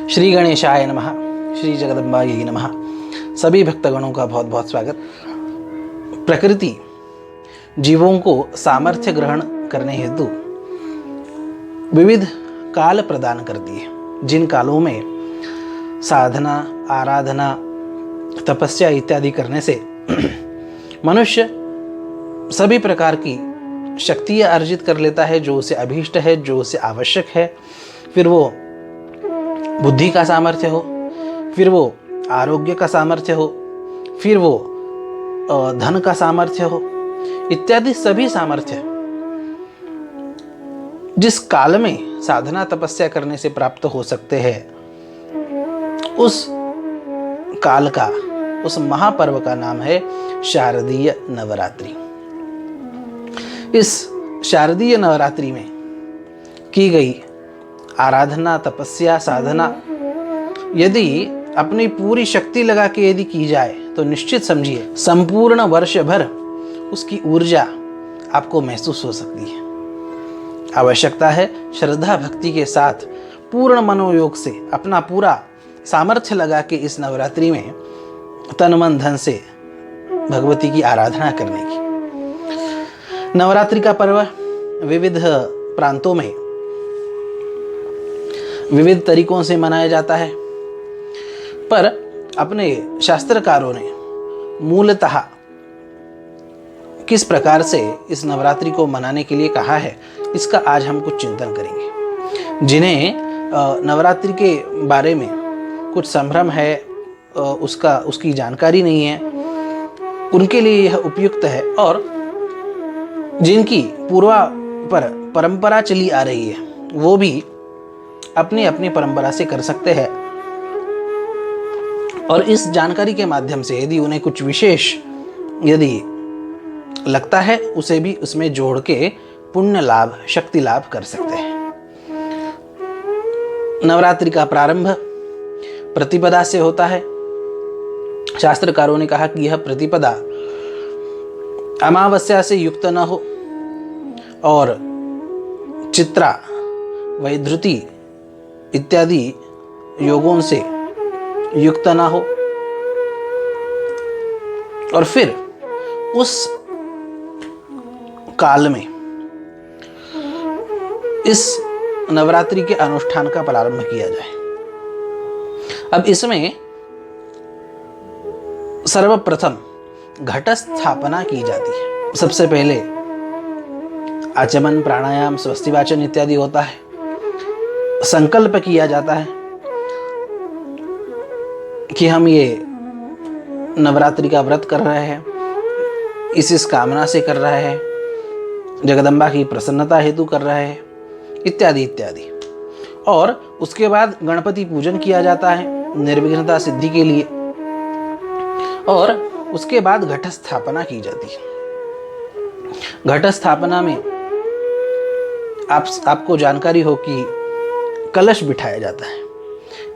श्री गणेशाय नमः। श्री जगदम्बायै नमः। सभी भक्तगणों का बहुत बहुत स्वागत। प्रकृति जीवों को सामर्थ्य ग्रहण करने हेतु विविध काल प्रदान करती है, जिन कालों में साधना, आराधना, तपस्या इत्यादि करने से मनुष्य सभी प्रकार की शक्तियाँ अर्जित कर लेता है, जो उसे अभीष्ट है, जो उसे आवश्यक है। फिर वो बुद्धि का सामर्थ्य हो, फिर वो आरोग्य का सामर्थ्य हो, फिर वो धन का सामर्थ्य हो, इत्यादि सभी सामर्थ्य जिस काल में साधना तपस्या करने से प्राप्त हो सकते हैं, उस काल का, उस महापर्व का नाम है शारदीय नवरात्रि। इस शारदीय नवरात्रि में की गई आराधना, तपस्या, साधना यदि अपनी पूरी शक्ति लगा के यदि की जाए तो निश्चित समझिए संपूर्ण वर्ष भर उसकी ऊर्जा आपको महसूस हो सकती है। आवश्यकता है श्रद्धा भक्ति के साथ पूर्ण मनोयोग से अपना पूरा सामर्थ्य लगा के इस नवरात्रि में तन मन धन से भगवती की आराधना करने की। नवरात्रि का पर्व विविध प्रांतों में विविध तरीकों से मनाया जाता है, पर अपने शास्त्रकारों ने मूलतः किस प्रकार से इस नवरात्रि को मनाने के लिए कहा है, इसका आज हम कुछ चिंतन करेंगे। जिन्हें नवरात्रि के बारे में कुछ संभ्रम है, उसकी जानकारी नहीं है, उनके लिए यह उपयुक्त है। और जिनकी परंपरा चली आ रही है, वो भी अपनी अपनी परंपरा से कर सकते हैं। और इस जानकारी के माध्यम से यदि उन्हें कुछ विशेष यदि लगता है, उसे भी उसमें जोड़ के पुण्य लाभ, शक्ति लाभ कर सकते हैं। नवरात्रि का प्रारंभ प्रतिपदा से होता है। शास्त्रकारों ने कहा कि यह प्रतिपदा अमावस्या से युक्त न हो और चित्रा, वैधृति इत्यादि योगों से युक्त न हो, और फिर उस काल में इस नवरात्रि के अनुष्ठान का प्रारंभ किया जाए। अब इसमें सर्वप्रथम घट स्थापना की जाती है। सबसे पहले आचमन, प्राणायाम, स्वस्ति वाचन इत्यादि होता है। संकल्प किया जाता है कि हम ये नवरात्रि का व्रत कर रहे हैं, इस कामना से कर रहे हैं, जगदम्बा की प्रसन्नता हेतु कर रहे हैं, इत्यादि इत्यादि। और उसके बाद गणपति पूजन किया जाता है निर्विघ्नता सिद्धि के लिए, और उसके बाद घट स्थापना की जाती है। घट स्थापना में आपको जानकारी हो कि कलश बिठाया जाता है।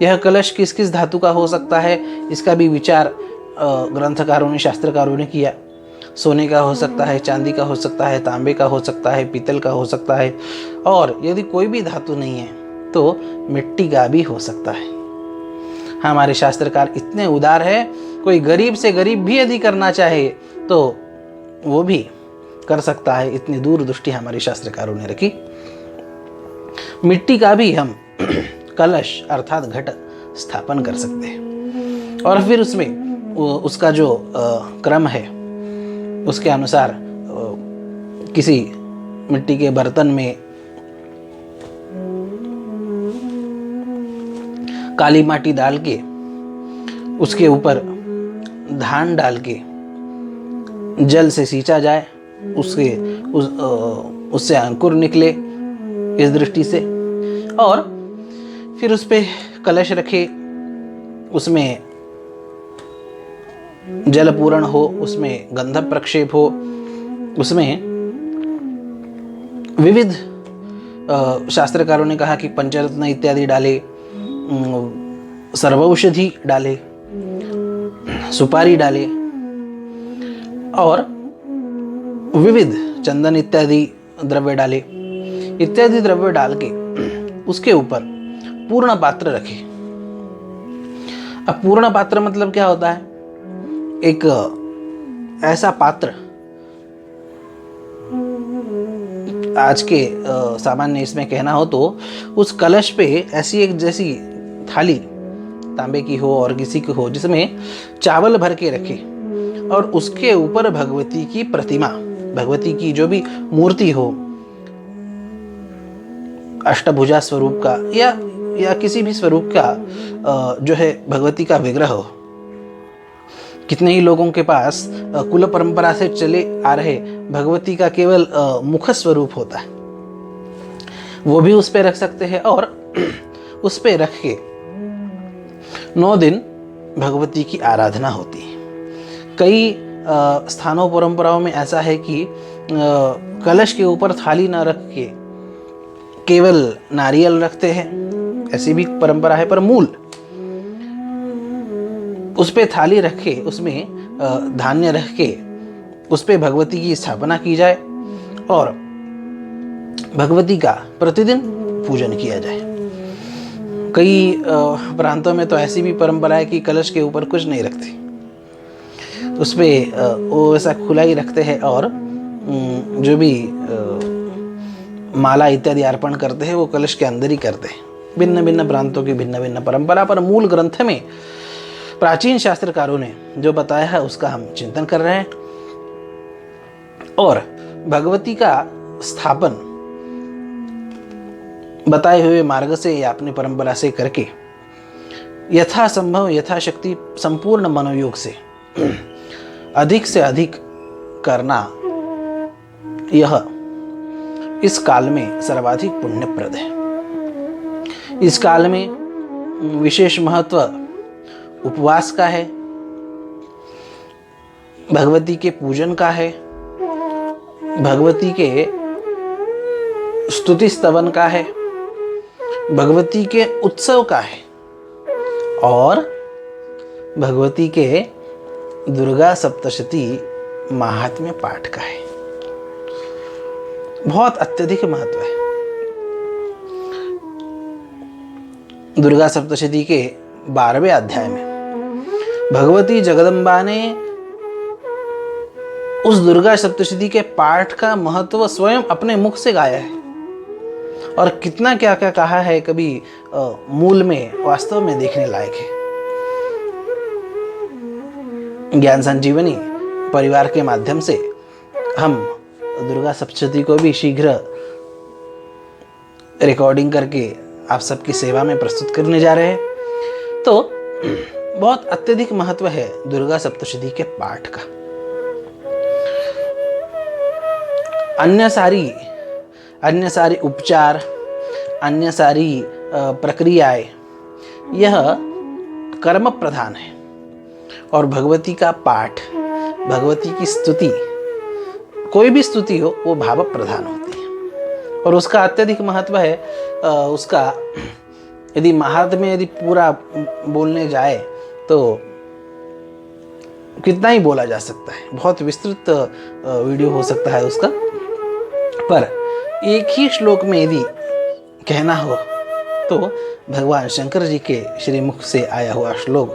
यह कलश किस किस धातु का हो सकता है, इसका भी विचार ग्रंथकारों ने, शास्त्रकारों ने किया। सोने का हो सकता है, चांदी का हो सकता है, तांबे का हो सकता है, पीतल का हो सकता है, और यदि कोई भी धातु नहीं है तो मिट्टी का भी हो सकता है। हमारे शास्त्रकार इतने उदार है, कोई गरीब से गरीब भी यदि करना चाहे तो वो भी कर सकता है। इतनी दूरदृष्टि हमारे शास्त्रकारों ने रखी। मिट्टी का भी हम कलश अर्थात घट स्थापन कर सकते हैं, और फिर उसमें उसका जो क्रम है उसके अनुसार किसी मिट्टी के बर्तन में काली माटी डाल के उसके ऊपर धान डाल के जल से सींचा जाए, उससे अंकुर निकले इस दृष्टि से, और फिर उस पे कलश रखे, उसमें जल पूरण हो, उसमें गंधक प्रक्षेप हो, उसमें विविध शास्त्रकारों ने कहा कि पंचरत्न इत्यादि डाले, सर्वौषधि डाले, सुपारी डाले, और विविध चंदन इत्यादि द्रव्य डाले। इत्यादि द्रव्य डाल के उसके ऊपर पूर्ण पात्र रखे अब पूर्ण पात्र मतलब क्या होता है? एक ऐसा पात्र, आज के सामान्य इसमें कहना हो तो उस कलश पे ऐसी एक जैसी थाली तांबे की हो और किसी की हो, जिसमें चावल भर के रखे और उसके ऊपर भगवती की प्रतिमा, भगवती की जो भी मूर्ति हो, अष्टभुजा स्वरूप का या किसी भी स्वरूप का जो है भगवती का विग्रह हो। कितने ही लोगों के पास कुल परंपरा से चले आ रहे भगवती का केवल मुख स्वरूप होता है, वो भी उस पे रख सकते हैं और उस पे रख के 9 दिन भगवती की आराधना होती है। कई स्थानों परंपराओं में ऐसा है कि कलश के ऊपर थाली ना रख के केवल नारियल रखते हैं, ऐसी भी परंपरा है। पर मूल उस पे थाली रख के उसमें धान्य रख के उस पे भगवती की स्थापना की जाए और भगवती का प्रतिदिन पूजन किया जाए। कई प्रांतों में तो ऐसी भी परंपरा है कि कलश के ऊपर कुछ नहीं रखते, उस पे वो ऐसा खुला ही रखते हैं और जो भी माला इत्यादि अर्पण करते हैं वो कलश के अंदर ही करते हैं। भिन्न भिन्न प्रांतों की भिन्न भिन्न परंपरा, पर मूल ग्रंथ में प्राचीन शास्त्रकारों ने जो बताया है उसका हम चिंतन कर रहे हैं। और भगवती का स्थापन बताए हुए मार्ग से या अपनी परंपरा से करके यथासंभव यथाशक्ति संपूर्ण मनोयोग से अधिक से अधिक करना, यह इस काल में सर्वाधिक पुण्यप्रद है। इस काल में विशेष महत्व उपवास का है, भगवती के पूजन का है, भगवती के स्तुति स्तवन का है, भगवती के उत्सव का है और भगवती के दुर्गा सप्तशती महात्म्य पाठ का है। बहुत अत्यधिक महत्व है। दुर्गा सप्तशती के 12वें अध्याय में भगवती जगदम्बा ने उस दुर्गा सप्तशती के पाठ का महत्व स्वयं अपने मुख से गाया है और कितना क्या क्या कहा है, कभी मूल में वास्तव में देखने लायक है। ज्ञान संजीवनी परिवार के माध्यम से हम दुर्गा सप्तशती को भी शीघ्र रिकॉर्डिंग करके आप सबकी सेवा में प्रस्तुत करने जा रहे हैं। तो बहुत अत्यधिक महत्व है दुर्गा सप्तशती के पाठ का। अन्य सारी उपचार, अन्य सारी प्रक्रियाएं, यह कर्म प्रधान है और भगवती का पाठ, भगवती की स्तुति, कोई भी स्तुति हो वो भाव प्रधान होती है और उसका अत्यधिक महत्व है। उसका यदि महात्म्य यदि पूरा बोलने जाए तो कितना ही बोला जा सकता है, बहुत विस्तृत वीडियो हो सकता है उसका। पर एक ही श्लोक में यदि कहना हो तो भगवान शंकर जी के श्रीमुख से आया हुआ श्लोक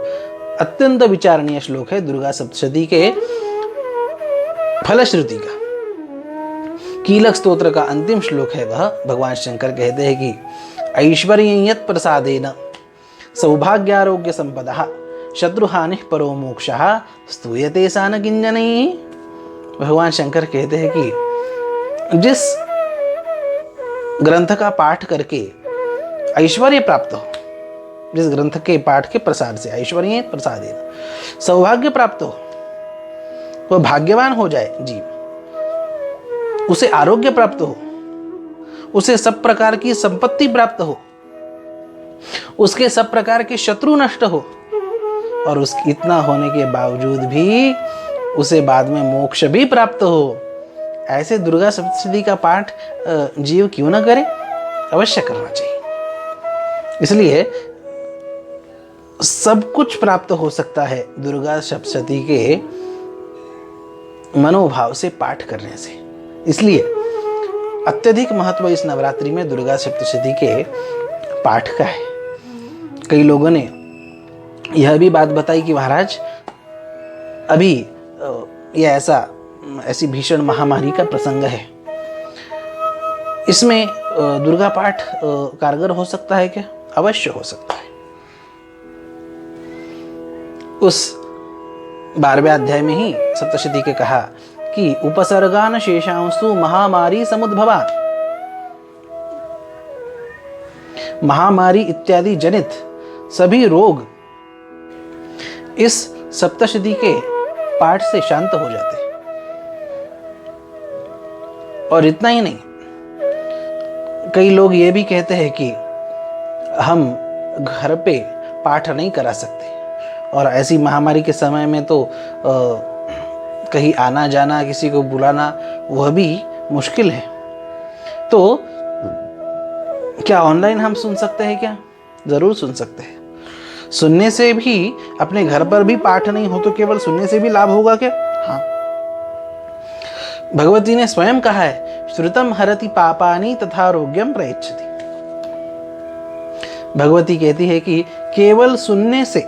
अत्यंत विचारणीय श्लोक है। दुर्गा सप्तशती के फलश्रुति का कीलक स्तोत्र का अंतिम श्लोक है वह। भगवान शंकर कहते हैं कि ऐश्वर्यं प्रसादेन सौभाग्यारोग्य संपदा शत्रुहानि परो मोक्षः स्तूयते सा न किंजनैः। भगवान शंकर कहते हैं कि जिस ग्रंथ का पाठ करके ऐश्वर्य प्राप्त हो, जिस ग्रंथ के पाठ के प्रसाद से ऐश्वर्य प्रसादेन सौभाग्य प्राप्त हो, वह भाग्यवान हो जाए जीव, उसे आरोग्य प्राप्त हो, उसे सब प्रकार की संपत्ति प्राप्त हो, उसके सब प्रकार के शत्रु नष्ट हो और उसके इतना होने के बावजूद भी उसे बाद में मोक्ष भी प्राप्त हो, ऐसे दुर्गा सप्तशती का पाठ जीव क्यों न करे, अवश्य करना चाहिए। इसलिए सब कुछ प्राप्त हो सकता है दुर्गा सप्तशती के मनोभाव से पाठ करने से। इसलिए अत्यधिक महत्व इस नवरात्रि में दुर्गा सप्तशती के पाठ का है। कई लोगों ने यह भी बात बताई कि महाराज अभी यह ऐसी भीषण महामारी का प्रसंग है, इसमें दुर्गा पाठ कारगर हो सकता है क्या? अवश्य हो सकता है। उस 12वें अध्याय में ही सप्तशती के कहा कि उपसर्गान शेषांसु महामारी समुद्भवा, महामारी इत्यादि जनित सभी रोग इस सप्तशती के पाठ से शांत हो जाते हैं। और इतना ही नहीं, कई लोग ये भी कहते हैं कि हम घर पे पाठ नहीं करा सकते, और ऐसी महामारी के समय में तो कहीं आना जाना, किसी को बुलाना, वह भी मुश्किल है। तो क्या ऑनलाइन हम सुन सकते हैं क्या? जरूर सुन सकते हैं। सुनने से भी, अपने घर पर भी पाठ नहीं हो तो केवल सुनने से भी लाभ होगा क्या? हाँ, भगवती ने स्वयं कहा है, श्रुतम हरति पापानि तथा आरोग्यम प्रयच्छति। भगवती कहती है कि केवल सुनने से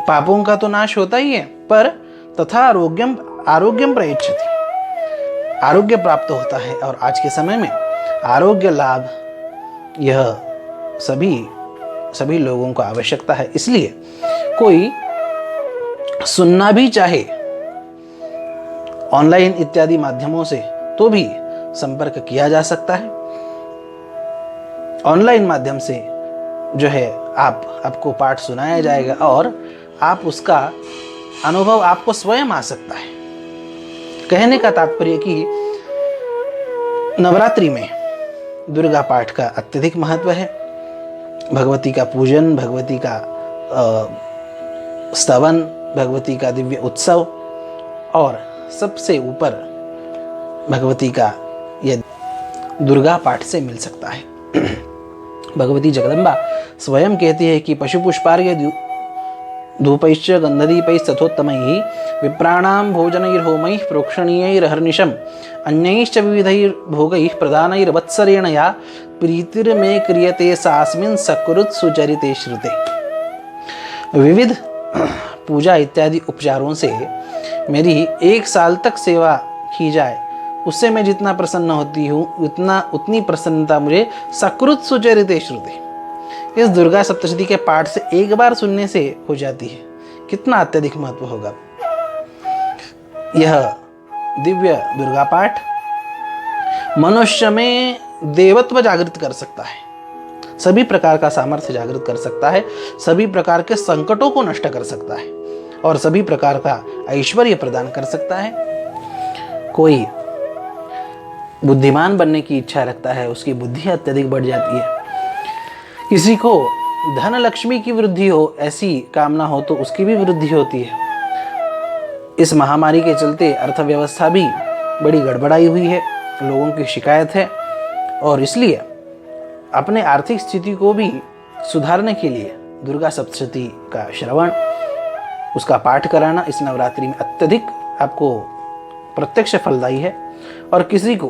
पापों का तो नाश होता ही है, पर तथा आरोग्यम प्रयच्छति, आरोग्य प्राप्त होता है। और आज के समय में आरोग्य लाभ यह सभी लोगों को आवश्यकता है। इसलिए कोई सुनना भी चाहे ऑनलाइन इत्यादि माध्यमों से तो भी संपर्क किया जा सकता है। ऑनलाइन माध्यम से जो है आपको पाठ सुनाया जाएगा और आप उसका अनुभव आपको स्वयं आ सकता है। कहने का तात्पर्य कि नवरात्रि में दुर्गा पाठ का अत्यधिक महत्व है। भगवती का पूजन, भगवती का स्तवन, भगवती का दिव्य उत्सव, और सबसे ऊपर भगवती का यह दुर्गा पाठ से मिल सकता है। भगवती जगदम्बा स्वयं कहती है कि पशुपुष्पार्घ्य धूपैश्च गन्धदीपैस्तथोत्तमैः विप्राणां भोजनैर्होमैः प्रोक्षणीयैरहर्निशम् अन्यैश्च विविधैर्भोगैः प्रदानैर्वत्सरेण या प्रीतिर्मे क्रियते सास्मिन् सकृत् सुचरिते श्रुते। विविध पूजा इत्यादि उपचारों से मेरी 1 साल तक सेवा की जाए, उससे मैं जितना प्रसन्न होती हूँ उतनी प्रसन्नता मुझे सकृत् सुचरिते श्रुते, इस दुर्गा सप्तशती के पाठ से एक बार सुनने से हो जाती है। कितना अत्यधिक महत्व होगा। यह दिव्य दुर्गा पाठ मनुष्य में देवत्व जागृत कर सकता है, सभी प्रकार का सामर्थ्य जागृत कर सकता है, सभी प्रकार के संकटों को नष्ट कर सकता है और सभी प्रकार का ऐश्वर्य प्रदान कर सकता है। कोई बुद्धिमान बनने की इच्छा रखता है, उसकी बुद्धि अत्यधिक बढ़ जाती है। किसी को धन लक्ष्मी की वृद्धि हो, ऐसी कामना हो तो उसकी भी वृद्धि होती है। इस महामारी के चलते अर्थव्यवस्था भी बड़ी गड़बड़ाई हुई है, लोगों की शिकायत है, और इसलिए अपने आर्थिक स्थिति को भी सुधारने के लिए दुर्गा सप्तशती का श्रवण, उसका पाठ कराना इस नवरात्रि में अत्यधिक आपको प्रत्यक्ष फलदायी है। और किसी को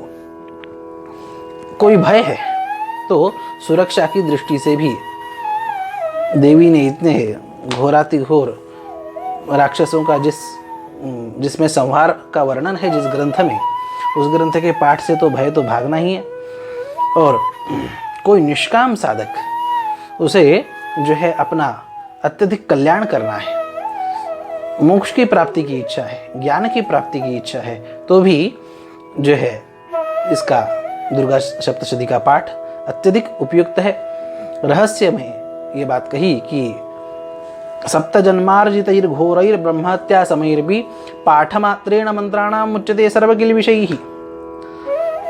कोई भय है तो सुरक्षा की दृष्टि से भी देवी ने इतने घोरातिघोर राक्षसों का जिसमें संहार का वर्णन है जिस ग्रंथ में, उस ग्रंथ के पाठ से तो भय तो भागना ही है। और कोई निष्काम साधक, उसे जो है अपना अत्यधिक कल्याण करना है, मोक्ष की प्राप्ति की इच्छा है, ज्ञान की प्राप्ति की इच्छा है, तो भी जो है इसका दुर्गा सप्तशती का पाठ अत्यधिक उपयुक्त है। रहस्य में ये बात कही कि सप्तजन्मार्जितैर्घोरैर्ब्रह्महत्या समैर्भि पाठमात्रेण मंत्राणां मुच्यते सर्वकिल विषयैः।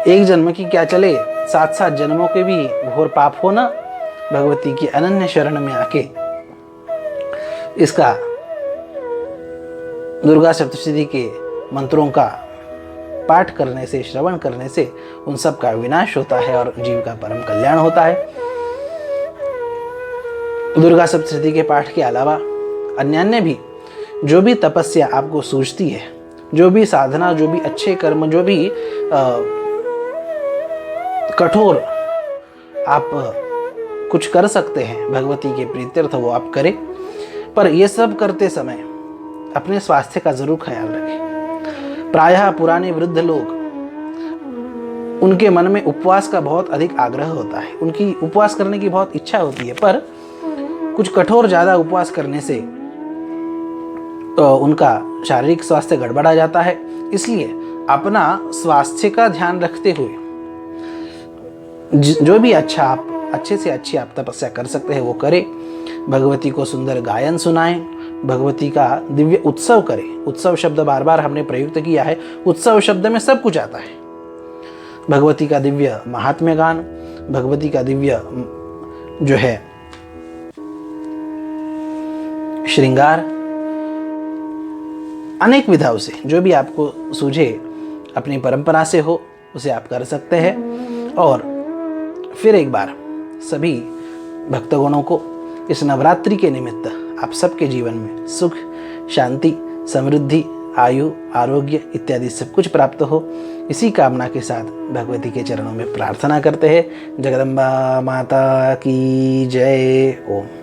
एक जन्म की क्या चले, 7 जन्मों के भी घोर पाप हो न, भगवती की अनन्य शरण में आके इसका दुर्गा सप्तशती के मंत्रों का पाठ करने से, श्रवण करने से उन सब का विनाश होता है और जीव का परम कल्याण होता है। दुर्गा सप्तशती के पाठ के अलावा अन्य भी जो भी तपस्या आपको सूझती है, जो भी साधना, जो भी अच्छे कर्म, जो भी कठोर आप कुछ कर सकते हैं भगवती के प्रीत्यर्थ वो आप करें, पर ये सब करते समय अपने स्वास्थ्य का जरूर ख्याल रखें। प्रायः पुराने वृद्ध लोग, उनके मन में उपवास का बहुत अधिक आग्रह होता है, उनकी उपवास करने की बहुत इच्छा होती है, पर कुछ कठोर ज़्यादा उपवास करने से तो उनका शारीरिक स्वास्थ्य गड़बड़ा जाता है। इसलिए अपना स्वास्थ्य का ध्यान रखते हुए जो भी अच्छे से अच्छी आप तपस्या कर सकते हैं वो करें। भगवती को सुंदर गायन सुनाएं, भगवती का दिव्य उत्सव करें। उत्सव शब्द बार बार हमने प्रयुक्त किया है, उत्सव शब्द में सब कुछ आता है। भगवती का दिव्य महात्म्य गान, भगवती का दिव्य जो है श्रृंगार, अनेक विधाओं से जो भी आपको सूझे अपनी परंपरा से हो उसे आप कर सकते हैं। और फिर एक बार सभी भक्तगणों को इस नवरात्रि के निमित्त आप सबके जीवन में सुख, शांति, समृद्धि, आयु, आरोग्य इत्यादि सब कुछ प्राप्त हो, इसी कामना के साथ भगवती के चरणों में प्रार्थना करते हैं। जगदम्बा माता की जय। ओम।